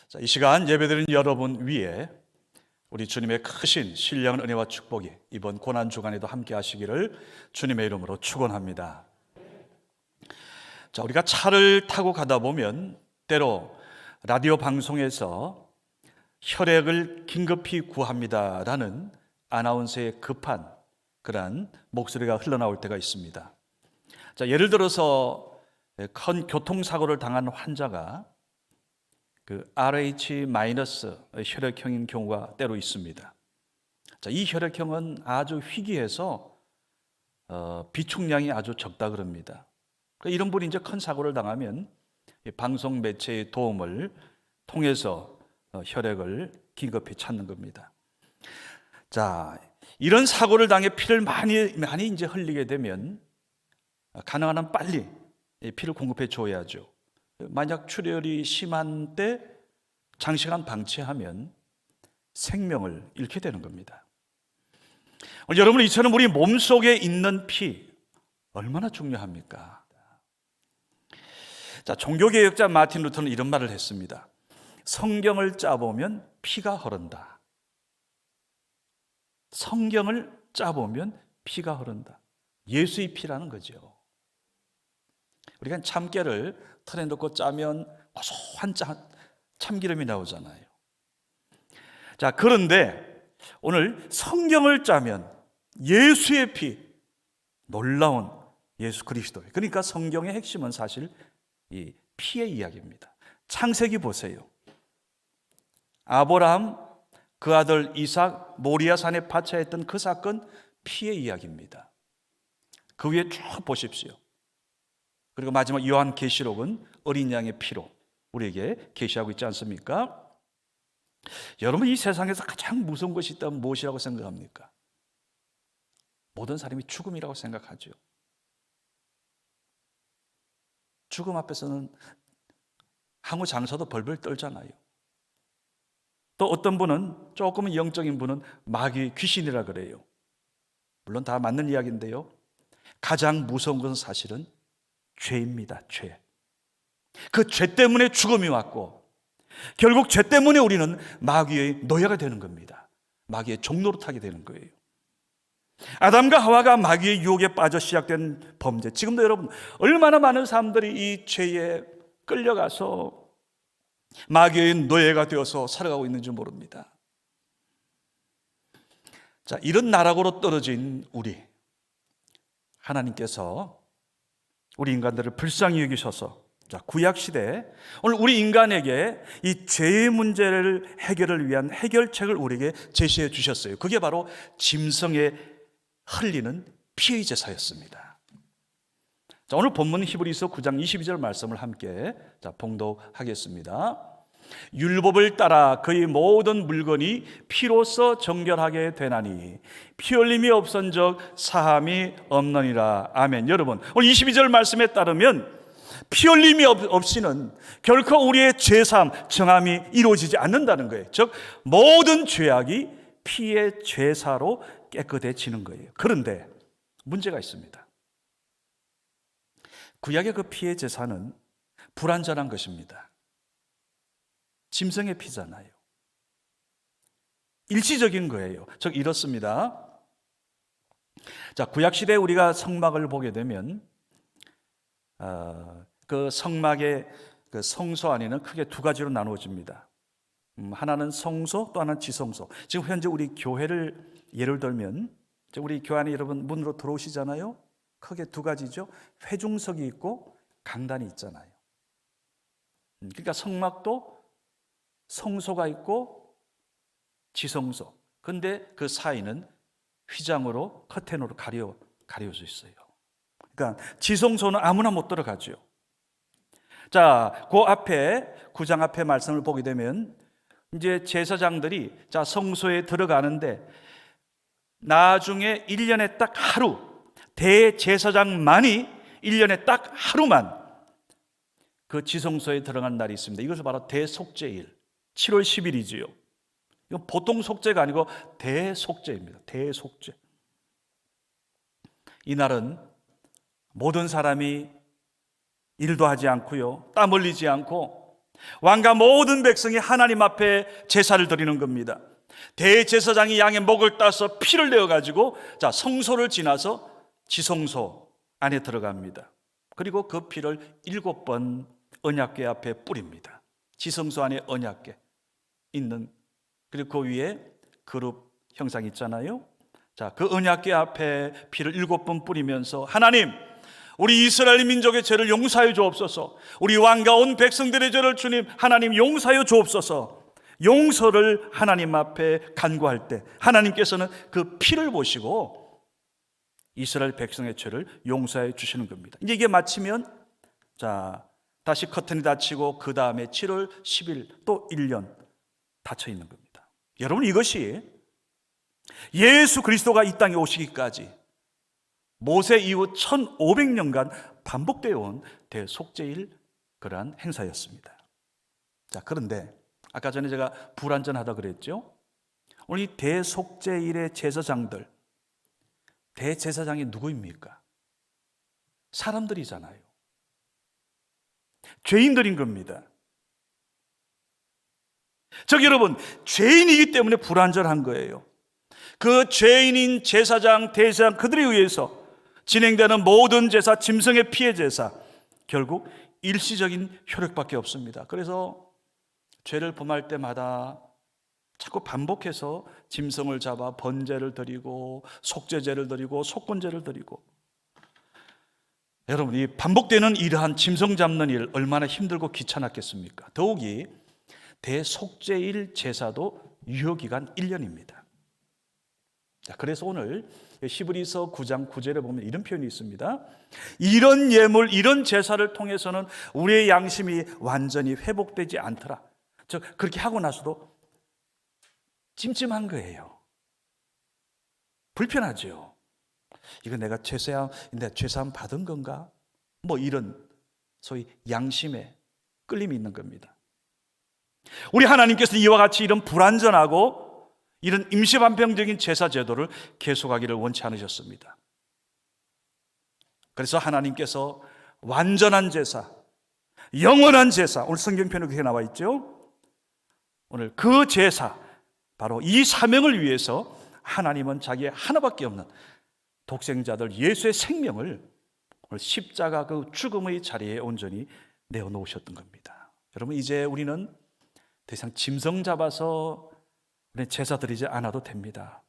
자, 이 시간 예배드리는 여러분 위에 우리 주님의 크신 신령한 은혜와 축복이 이번 고난 주간에도 함께 하시기를 주님의 이름으로 축원합니다. 자, 우리가 차를 타고 가다 보면 때로 라디오 방송에서 혈액을 긴급히 구합니다라는 아나운서의 급한 그러한 목소리가 흘러나올 때가 있습니다. 자, 예를 들어서 큰 교통사고를 당한 환자가 그 RH- 혈액형인 경우가 때로 있습니다. 자, 이 혈액형은 아주 희귀해서 비축량이 아주 적다 그럽니다. 그러니까 이런 분이 이제 큰 사고를 당하면 방송 매체의 도움을 통해서 혈액을 긴급히 찾는 겁니다. 자, 이런 사고를 당해 피를 많이 이제 흘리게 되면 가능한 한 빨리 피를 공급해 줘야죠. 만약 출혈이 심한 때 장시간 방치하면 생명을 잃게 되는 겁니다. 여러분, 이처럼 우리 몸속에 있는 피 얼마나 중요합니까? 자, 종교개혁자 마틴 루터는 이런 말을 했습니다. 성경을 짜보면 피가 흐른다. 성경을 짜보면 피가 흐른다. 예수의 피라는 거죠. 우리가 참깨를 틀에 넣고 짜면 고소한 참기름이 나오잖아요. 자, 그런데 오늘 성경을 짜면 예수의 피, 놀라운 예수 그리스도. 그러니까 성경의 핵심은 사실 이 피의 이야기입니다. 창세기 보세요. 아브라함, 그 아들 이삭, 모리아 산에 파차했던 그 사건, 피의 이야기입니다. 그 위에 쭉 보십시오. 그리고 마지막 요한계시록은 어린 양의 피로 우리에게 계시하고 있지 않습니까? 여러분, 이 세상에서 가장 무서운 것이 있다면 무엇이라고 생각합니까? 모든 사람이 죽음이라고 생각하죠. 죽음 앞에서는 항우 장사도 벌벌 떨잖아요. 또 어떤 분은, 조금은 영적인 분은 마귀 귀신이라 그래요. 물론 다 맞는 이야기인데요, 가장 무서운 것은 사실은 죄입니다. 죄. 그 죄 때문에 죽음이 왔고 결국 죄 때문에 우리는 마귀의 노예가 되는 겁니다. 마귀의 종로로 타게 되는 거예요. 아담과 하와가 마귀의 유혹에 빠져 시작된 범죄. 지금도 여러분 얼마나 많은 사람들이 이 죄에 끌려가서 마귀의 노예가 되어서 살아가고 있는지 모릅니다. 자, 이런 나락으로 떨어진 우리, 하나님께서 우리 인간들을 불쌍히 여기셔서, 자, 구약시대 오늘 우리 인간에게 이 죄의 문제를 해결을 위한 해결책을 우리에게 제시해 주셨어요. 그게 바로 짐승에 흘리는 피의 제사였습니다. 자, 오늘 본문 히브리서 9장 22절 말씀을 함께 봉독하겠습니다. 율법을 따라 그의 모든 물건이 피로써 정결하게 되나니 피 흘림이 없은즉 사함이 없느니라. 아멘. 여러분, 오늘 22절 말씀에 따르면 피 흘림이 없이는 결코 우리의 죄사함, 정함이 이루어지지 않는다는 거예요. 즉 모든 죄악이 피의 죄사로 깨끗해지는 거예요. 그런데 문제가 있습니다. 구약의 그 피의 제사는 불완전한 것입니다. 짐승의 피잖아요. 일시적인 거예요. 즉 이렇습니다. 자, 구약시대에 우리가 성막을 보게 되면 그 성막의 그 성소 안에는 크게 두 가지로 나누어집니다. 하나는 성소, 또 하나는 지성소. 지금 현재 우리 교회를 예를 들면 우리 교회 안에 여러분 문으로 들어오시잖아요. 크게 두 가지죠. 회중석이 있고 강단이 있잖아요. 그러니까 성막도 성소가 있고 지성소. 근데 그 사이는 휘장으로, 커튼으로 가려져 있어요. 그러니까 지성소는 아무나 못 들어가죠. 자, 그 앞에 9장 앞에 말씀을 보게 되면 이제 제사장들이 자, 성소에 들어가는데 나중에 1년에 딱 하루, 대제사장만이 1년에 딱 하루만 그 지성소에 들어간 날이 있습니다. 이것을 바로 대속죄일, 7월 10일이지요. 이건 보통 속죄가 아니고 대속죄입니다. 대속죄. 이날은 모든 사람이 일도 하지 않고요, 땀 흘리지 않고 왕과 모든 백성이 하나님 앞에 제사를 드리는 겁니다. 대제사장이 양의 목을 따서 피를 내어가지고 성소를 지나서 지성소 안에 들어갑니다. 그리고 그 피를 7번 언약궤 앞에 뿌립니다. 지성소 안에 언약궤 있는, 그리고 그 위에 그룹 형상 있잖아요. 그 언약궤 앞에 피를 7번 뿌리면서 하나님, 우리 이스라엘 민족의 죄를 용서하여 주옵소서. 우리 왕과 온 백성들의 죄를 주님 하나님 용서하여 주옵소서. 용서를 하나님 앞에 간구할 때 하나님께서는 그 피를 보시고 이스라엘 백성의 죄를 용서해 주시는 겁니다. 이제 이게 마치면 다시 커튼이 닫히고 그 다음에 7월 10일 또 1년 닫혀 있는 겁니다. 여러분, 이것이 예수 그리스도가 이 땅에 오시기까지 모세 이후 1500년간 반복되어 온 대속죄일 그러한 행사였습니다. 그런데 아까 전에 제가 불완전하다 그랬죠. 오늘 이 대속죄일의 제사장들, 대제사장이 누구입니까? 사람들이잖아요. 죄인들인 겁니다. 여러분, 죄인이기 때문에 불완전한 거예요. 그 죄인인 제사장, 대제사장 그들에 의해서 진행되는 모든 제사, 짐승의 피의 제사, 결국 일시적인 효력밖에 없습니다. 그래서 죄를 범할 때마다 자꾸 반복해서 짐승을 잡아 번제를 드리고 속죄제를 드리고 속건제를 드리고, 여러분, 이 반복되는 이러한 짐승 잡는 일 얼마나 힘들고 귀찮았겠습니까? 더욱이 대속죄일 제사도 유효기간 1년입니다. 그래서 오늘 히브리서 9장 9절에 보면 이런 표현이 있습니다. 이런 예물, 이런 제사를 통해서는 우리의 양심이 완전히 회복되지 않더라. 그렇게 하고 나서도 찜찜한 거예요. 불편하죠. 이거 내가 죄사함 받은 건가? 이런 소위 양심에 끌림이 있는 겁니다. 우리 하나님께서 이와 같이 이런 불완전하고 이런 임시반병적인 제사 제도를 계속하기를 원치 않으셨습니다. 그래서 하나님께서 완전한 제사, 영원한 제사, 오늘 성경편에 그렇게 나와 있죠. 오늘 그 제사, 바로 이 사명을 위해서 하나님은 자기의 하나밖에 없는 독생자들 예수의 생명을 오늘 십자가 그 죽음의 자리에 온전히 내어놓으셨던 겁니다. 여러분, 이제 우리는 더 이상 짐승 잡아서 제사 드리지 않아도 됩니다.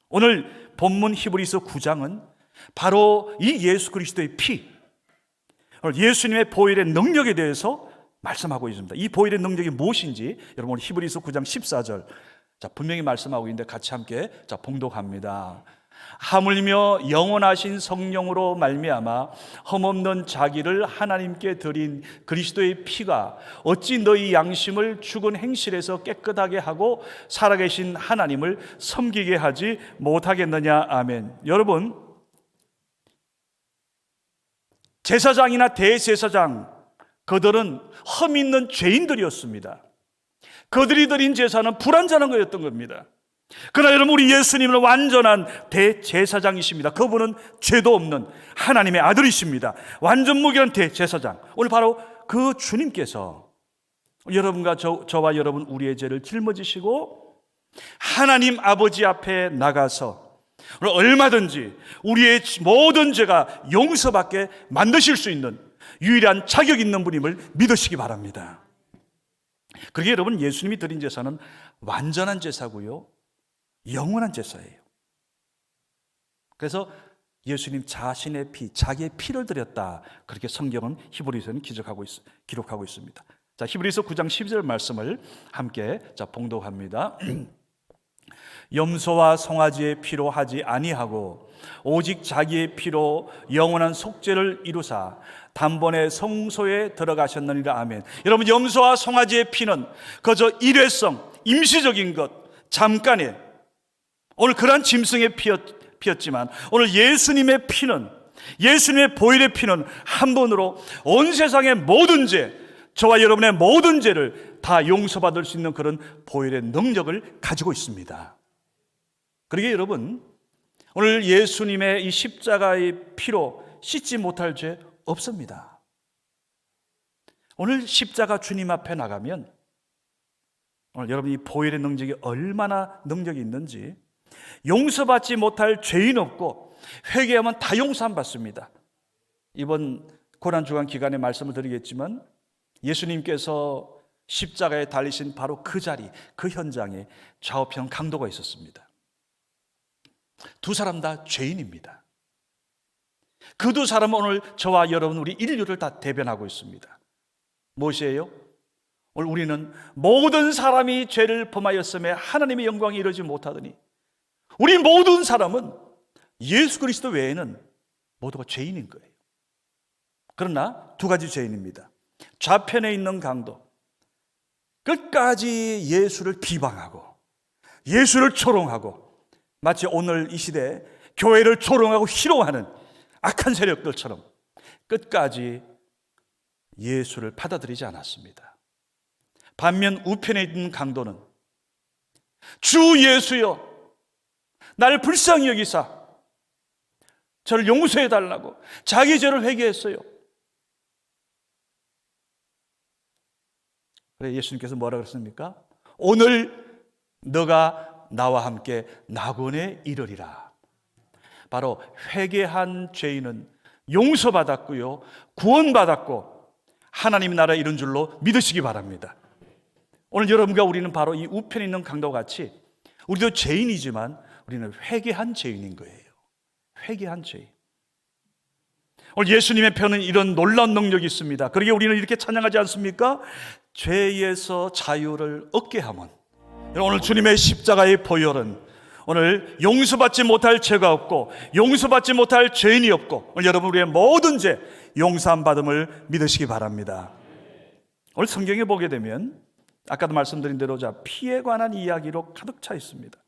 오늘 본문 히브리서 9장은 바로 이 예수 그리스도의 피, 예수님의 보혈의 능력에 대해서 말씀하고 있습니다. 이 보혈의 능력이 무엇인지 여러분 히브리서 9장 14절 분명히 말씀하고 있는데 같이 함께 봉독합니다. 하물며 영원하신 성령으로 말미암아 흠없는 자기를 하나님께 드린 그리스도의 피가 어찌 너희 양심을 죽은 행실에서 깨끗하게 하고 살아계신 하나님을 섬기게 하지 못하겠느냐. 아멘. 여러분, 제사장이나 대제사장, 그들은 흠 있는 죄인들이었습니다. 그들이 드린 제사는 불완전한 거였던 겁니다. 그러나 여러분, 우리 예수님은 완전한 대제사장이십니다. 그분은 죄도 없는 하나님의 아들이십니다. 완전 무결한 대제사장. 오늘 바로 그 주님께서 여러분과 저와 여러분 우리의 죄를 짊어지시고 하나님 아버지 앞에 나가서 얼마든지 우리의 모든 죄가 용서받게 만드실 수 있는 유일한 자격 있는 분임을 믿으시기 바랍니다. 그러기에 여러분, 예수님이 드린 제사는 완전한 제사고요, 영원한 제사예요. 그래서 예수님 자신의 피, 자기의 피를 드렸다, 그렇게 성경은 히브리서는 기록하고 있습니다. 자, 히브리서 9장 12절 말씀을 함께 봉독합니다. 염소와 송아지의 피로 하지 아니하고 오직 자기의 피로 영원한 속죄를 이루사 단번에 성소에 들어가셨느니라. 아멘. 여러분, 염소와 송아지의 피는 그저 일회성, 임시적인 것, 잠깐의, 오늘 그러한 짐승의 피였지만 오늘 예수님의 피는, 예수님의 보혈의 피는 한 번으로 온 세상의 모든 죄, 저와 여러분의 모든 죄를 다 용서받을 수 있는 그런 보혈의 능력을 가지고 있습니다. 그러기에 여러분, 오늘 예수님의 이 십자가의 피로 씻지 못할 죄 없습니다. 오늘 십자가 주님 앞에 나가면 오늘 여러분이 보혈의 능력이 얼마나 능력이 있는지, 용서받지 못할 죄인 없고 회개하면 다 용서 안 받습니다. 이번 고난주간 기간에 말씀을 드리겠지만 예수님께서 십자가에 달리신 바로 그 자리, 그 현장에 좌우편 강도가 있었습니다. 두 사람 다 죄인입니다. 그 두 사람은 오늘 저와 여러분, 우리 인류를 다 대변하고 있습니다. 무엇이에요? 오늘 우리는 모든 사람이 죄를 범하였음에 하나님의 영광이 이루지 못하더니, 우리 모든 사람은 예수 그리스도 외에는 모두가 죄인인 거예요. 그러나 두 가지 죄인입니다. 좌편에 있는 강도, 끝까지 예수를 비방하고 예수를 조롱하고, 마치 오늘 이 시대에 교회를 조롱하고 희롱하는 악한 세력들처럼 끝까지 예수를 받아들이지 않았습니다. 반면 우편에 있는 강도는 주 예수여, 나를 불쌍히 여기사 저를 용서해 달라고 자기 죄를 회개했어요. 그래, 예수님께서 뭐라 그랬습니까? 오늘 너가 나와 함께 낙원에 이르리라. 바로 회개한 죄인은 용서받았고요, 구원받았고 하나님 나라에 이른 줄로 믿으시기 바랍니다. 오늘 여러분과 우리는 바로 이 우편에 있는 강도와 같이 우리도 죄인이지만 우리는 회개한 죄인인 거예요. 회개한 죄인. 오늘 예수님의 편은 이런 놀라운 능력이 있습니다. 그러기에 우리는 이렇게 찬양하지 않습니까? 죄에서 자유를 얻게 함은. 오늘 주님의 십자가의 보혈은 오늘 용서받지 못할 죄가 없고 용서받지 못할 죄인이 없고, 오늘 여러분 우리의 모든 죄 용서함 받음을 믿으시기 바랍니다. 오늘 성경에 보게 되면 아까도 말씀드린 대로 피에 관한 이야기로 가득 차 있습니다.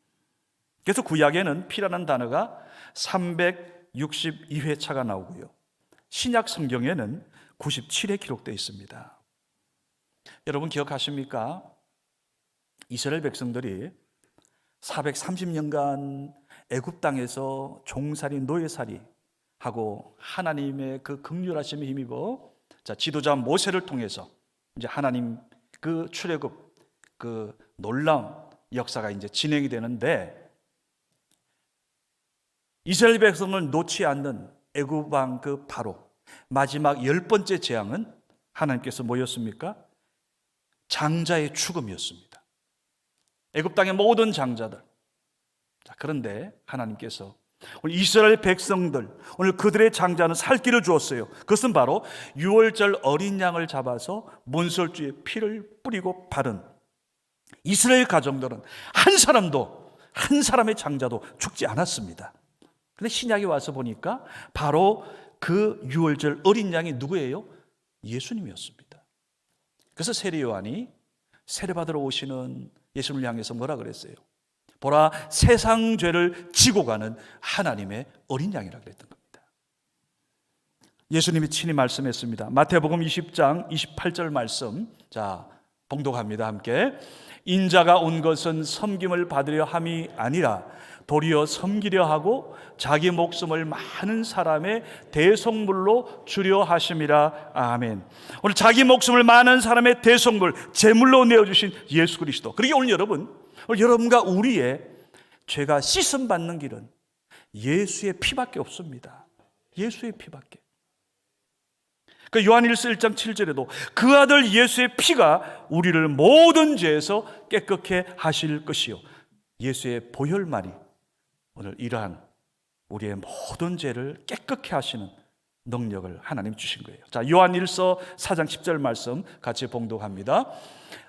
그래서 구약에는 피라는 단어가 362회차가 나오고요, 신약 성경에는 97회 기록되어 있습니다. 여러분 기억하십니까? 이스라엘 백성들이 430년간 애굽 땅에서 종살이, 노예살이 하고 하나님의 그 긍휼하심에 힘입어 지도자 모세를 통해서 이제 하나님 그 출애굽, 그 놀라운 역사가 이제 진행이 되는데, 이스라엘 백성을 놓지 않는 애굽 왕 그 바로 마지막 10번째 재앙은 하나님께서 뭐였습니까? 장자의 죽음이었습니다. 애굽 땅의 모든 장자들. 그런데 하나님께서 오늘 이스라엘 백성들, 오늘 그들의 장자는 살 길을 주었어요. 그것은 바로 유월절 어린 양을 잡아서 문설주에 피를 뿌리고 바른 이스라엘 가정들은 한 사람도, 한 사람의 장자도 죽지 않았습니다. 그런데 신약에 와서 보니까 바로 그 유월절 어린 양이 누구예요? 예수님이었습니다. 그래서 세례 요한이 세례받으러 오시는 예수님을 향해서 뭐라 그랬어요? 보라, 세상 죄를 지고 가는 하나님의 어린 양이라고 그랬던 겁니다. 예수님이 친히 말씀했습니다. 마태복음 20장 28절 말씀, 자 봉독합니다. 함께. 인자가 온 것은 섬김을 받으려 함이 아니라 도리어 섬기려 하고 자기 목숨을 많은 사람의 대속물로 주려 하심이라. 아멘. 오늘 자기 목숨을 많은 사람의 대속물, 제물로 내어주신 예수 그리스도. 그러기에 오늘 여러분과 우리의 죄가 씻음 받는 길은 예수의 피밖에 없습니다. 예수의 피밖에. 그 요한일서 1장 7절에도 그 아들 예수의 피가 우리를 모든 죄에서 깨끗게 하실 것이요, 예수의 보혈만이 오늘 이러한 우리의 모든 죄를 깨끗게 하시는 능력을 하나님 주신 거예요. 자, 요한일서 4장 10절 말씀 같이 봉독합니다.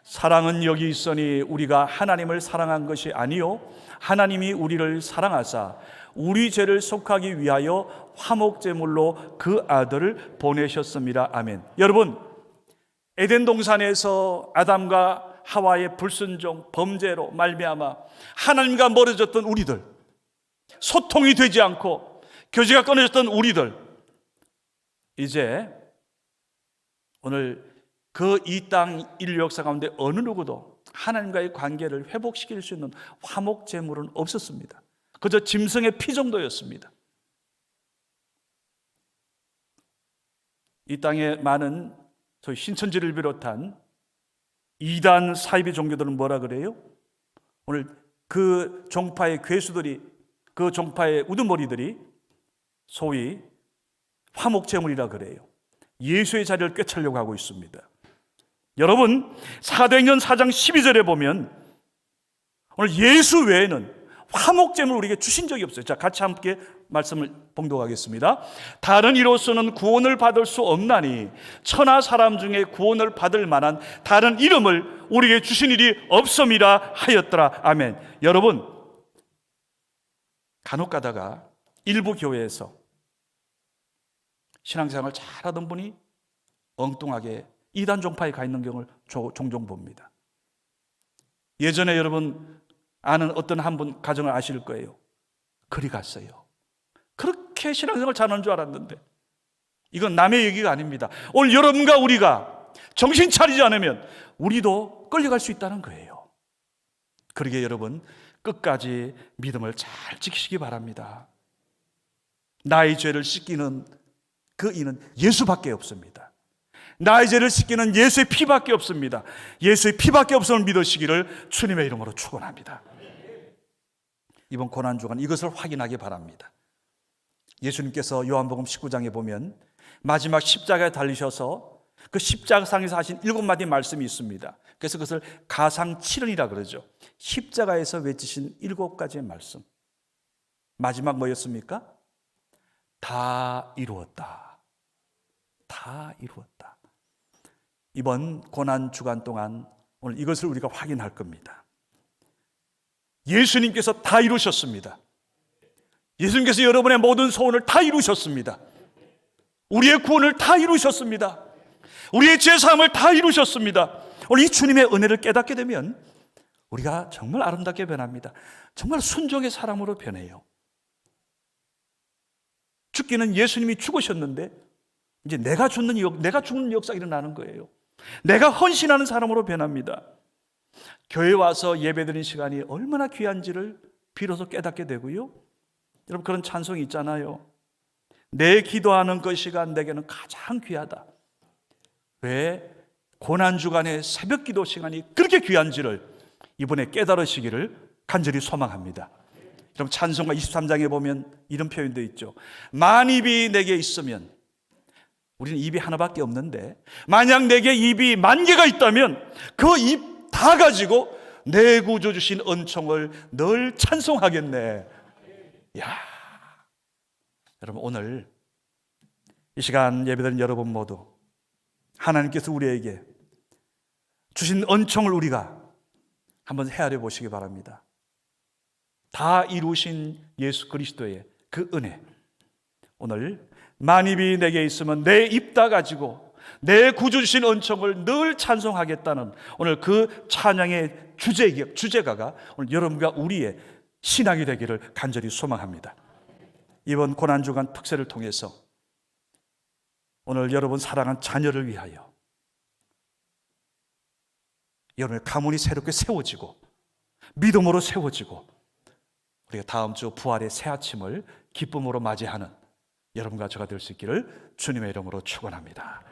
사랑은 여기 있으니 우리가 하나님을 사랑한 것이 아니요 하나님이 우리를 사랑하사 우리 죄를 속하기 위하여 화목제물로 그 아들을 보내셨습니다. 아멘. 여러분, 에덴 동산에서 아담과 하와의 불순종, 범죄로 말미암아 하나님과 멀어졌던 우리들, 소통이 되지 않고 교제가 끊어졌던 우리들, 이제 오늘 그 이 땅 인류 역사 가운데 어느 누구도 하나님과의 관계를 회복시킬 수 있는 화목제물은 없었습니다. 그저 짐승의 피 정도였습니다. 이 땅에 많은 소위 신천지를 비롯한 이단 사이비 종교들은 뭐라 그래요? 오늘 그 종파의 괴수들이, 그 종파의 우두머리들이 소위 화목제물이라 그래요. 예수의 자리를 꿰차려고 하고 있습니다. 여러분, 사도행전 4장 12절에 보면 오늘 예수 외에는 화목제물을 우리에게 주신 적이 없어요. 자, 같이 함께 말씀을 봉독하겠습니다. 다른 이로서는 구원을 받을 수 없나니 천하 사람 중에 구원을 받을 만한 다른 이름을 우리에게 주신 일이 없음이라 하였더라. 아멘. 여러분, 간혹 가다가 일부 교회에서 신앙생활을 잘하던 분이 엉뚱하게 이단 종파에 가 있는 경우를 종종 봅니다. 예전에 여러분 아는 어떤 한 분 가정을 아실 거예요. 그리 갔어요. 그렇게 신앙생활 잘하는 줄 알았는데 이건 남의 얘기가 아닙니다. 오늘 여러분과 우리가 정신 차리지 않으면 우리도 끌려갈 수 있다는 거예요. 그러기에 여러분 끝까지 믿음을 잘 지키시기 바랍니다. 나의 죄를 씻기는 그 이는 예수밖에 없습니다. 나의 죄를 씻기는 예수의 피밖에 없습니다. 예수의 피밖에 없음을 믿으시기를 주님의 이름으로 축원합니다. 이번 고난주간 이것을 확인하기 바랍니다. 예수님께서 요한복음 19장에 보면 마지막 십자가에 달리셔서 그 십자가상에서 하신 7마디 말씀이 있습니다. 그래서 그것을 가상칠언이라 그러죠. 십자가에서 외치신 7가지의 말씀. 마지막 뭐였습니까? 다 이루었다. 다 이루었다. 이번 고난 주간 동안 오늘 이것을 우리가 확인할 겁니다. 예수님께서 다 이루셨습니다. 예수님께서 여러분의 모든 소원을 다 이루셨습니다. 우리의 구원을 다 이루셨습니다. 우리의 죄사함을 다 이루셨습니다. 오늘 이 주님의 은혜를 깨닫게 되면 우리가 정말 아름답게 변합니다. 정말 순종의 사람으로 변해요. 죽기는 예수님이 죽으셨는데 이제 내가 죽는 역사가 일어나는 거예요. 내가 헌신하는 사람으로 변합니다. 교회 와서 예배드리는 시간이 얼마나 귀한지를 비로소 깨닫게 되고요. 여러분 그런 찬송이 있잖아요. 내 기도하는 그 시간 내게는 가장 귀하다. 왜 고난주간의 새벽 기도 시간이 그렇게 귀한지를 이번에 깨달으시기를 간절히 소망합니다. 여러분 찬송가 23장에 보면 이런 표현도 있죠. 만입이 내게 있으면, 우리는 입이 하나밖에 없는데 만약 내게 입이 10,000개가 있다면 그 입 다 가지고 내 구주 주신 은총을 늘 찬송하겠네. 야, 여러분 오늘 이 시간 예배드린 여러분 모두 하나님께서 우리에게 주신 은총을 우리가 한번 헤아려 보시기 바랍니다. 다 이루신 예수 그리스도의 그 은혜, 오늘 만입이 내게 있으면 내 입 다 가지고 내 구주 주신 은총을 늘 찬송하겠다는 오늘 그 찬양의 주제가가 오늘 여러분과 우리의 신앙이 되기를 간절히 소망합니다. 이번 고난주간 특세를 통해서 오늘 여러분 사랑한 자녀를 위하여 여러분의 가문이 새롭게 세워지고 믿음으로 세워지고 우리가 다음 주 부활의 새 아침을 기쁨으로 맞이하는 여러분과 저가 될 수 있기를 주님의 이름으로 축원합니다.